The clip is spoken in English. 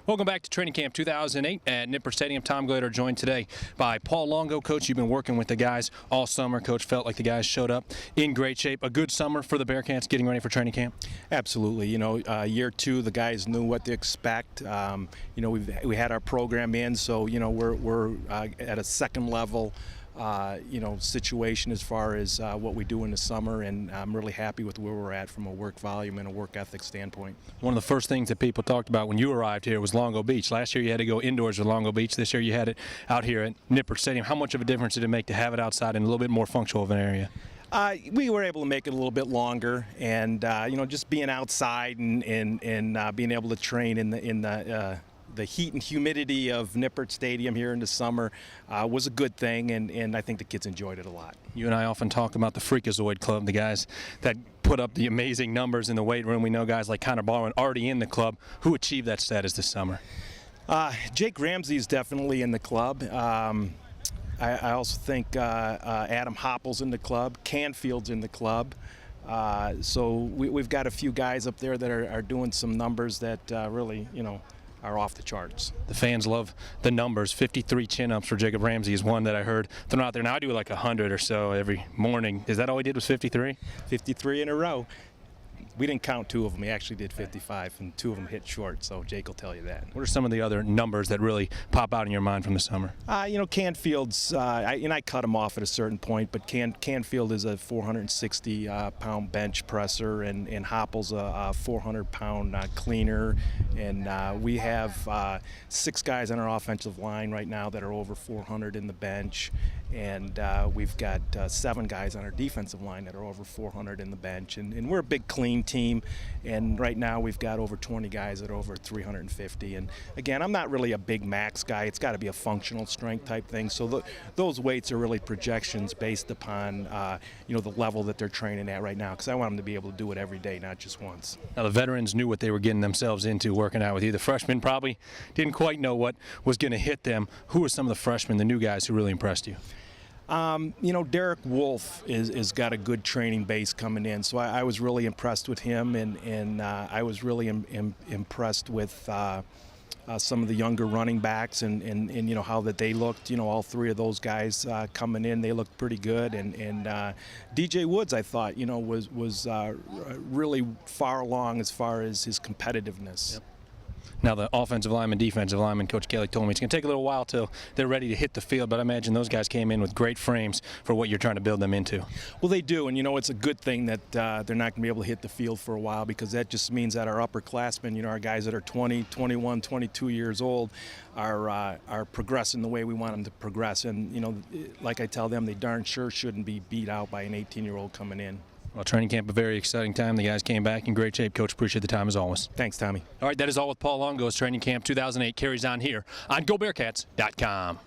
Welcome back to Training Camp 2008 at Nippert Stadium. Tom Gelehrter joined today by Paul Longo. Coach, you've been working with the guys all summer. Coach, felt like the guys showed up in great shape. A good summer for the Bearcats getting ready for training camp? Absolutely. You know, year two, the guys knew what to expect. We had our program in, so, we're at a second level situation as far as what we do in the summer, and I'm really happy with where we're at from a work volume and a work ethic standpoint. One of the first things that people talked about when you arrived here was Longo Beach. Last year you had to go indoors with Longo Beach. This year you had it out here at Nippert Stadium. How much of a difference did it make to have it outside in a little bit more functional of an area? We were able to make it a little bit longer, and just being outside and being able to train in the heat and humidity of Nippert Stadium here in the summer was a good thing, and I think the kids enjoyed it a lot. You and I often talk about the Freakazoid Club, the guys that put up the amazing numbers in the weight room. We know guys like Connor Barwin already in the club. Who achieved that status this summer? Jake Ramsey is definitely in the club. I also think Adam Hoppel's in the club. Canfield's in the club. So we've got a few guys up there that are doing some numbers that really, are off the charts. The fans love the numbers. 53 chin-ups for Jacob Ramsey is one that I heard thrown out there. Now I do like 100 or so every morning. Is that all he did was 53? 53 in a row. We didn't count two of them. He actually did 55, and two of them hit short, so Jake will tell you that. What are some of the other numbers that really pop out in your mind from the summer? Canfield's, I cut him off at a certain point, but Canfield is a 460-pound bench presser, and Hoppel's a 400-pound cleaner, and we have 6 guys on our offensive line right now that are over 400 in the bench, and we've got 7 guys on our defensive line that are over 400 in the bench, and we're a big clean team, and right now we've got over 20 guys that are over 350. And again, I'm not really a big max guy. It's got to be a functional strength type thing, so those weights are really projections based upon the level that they're training at right now, because I want them to be able to do it every day, not just once. Now the veterans knew what they were getting themselves into working out with you. The freshmen probably didn't quite know what was going to hit them. Who were some of the freshmen, the new guys, who really impressed you? Derek Wolf is got a good training base coming in, so I was really impressed with him, and I was really impressed with some of the younger running backs and how that they looked. All 3 of those guys coming in, they looked pretty good, and DJ Woods, I thought, was really far along as far as his competitiveness. Yep. Now the offensive lineman, defensive lineman, Coach Kelly told me it's going to take a little while till they're ready to hit the field, but I imagine those guys came in with great frames for what you're trying to build them into. Well, they do, and it's a good thing that they're not going to be able to hit the field for a while, because that just means that our upperclassmen, our guys that are 20, 21, 22 years old are progressing the way we want them to progress, and like I tell them, they darn sure shouldn't be beat out by an 18-year-old coming in. Well, training camp, a very exciting time. The guys came back in great shape. Coach, appreciate the time as always. Thanks, Tommy. All right, that is all with Paul Longo's Training Camp 2008 carries on here on GoBearcats.com.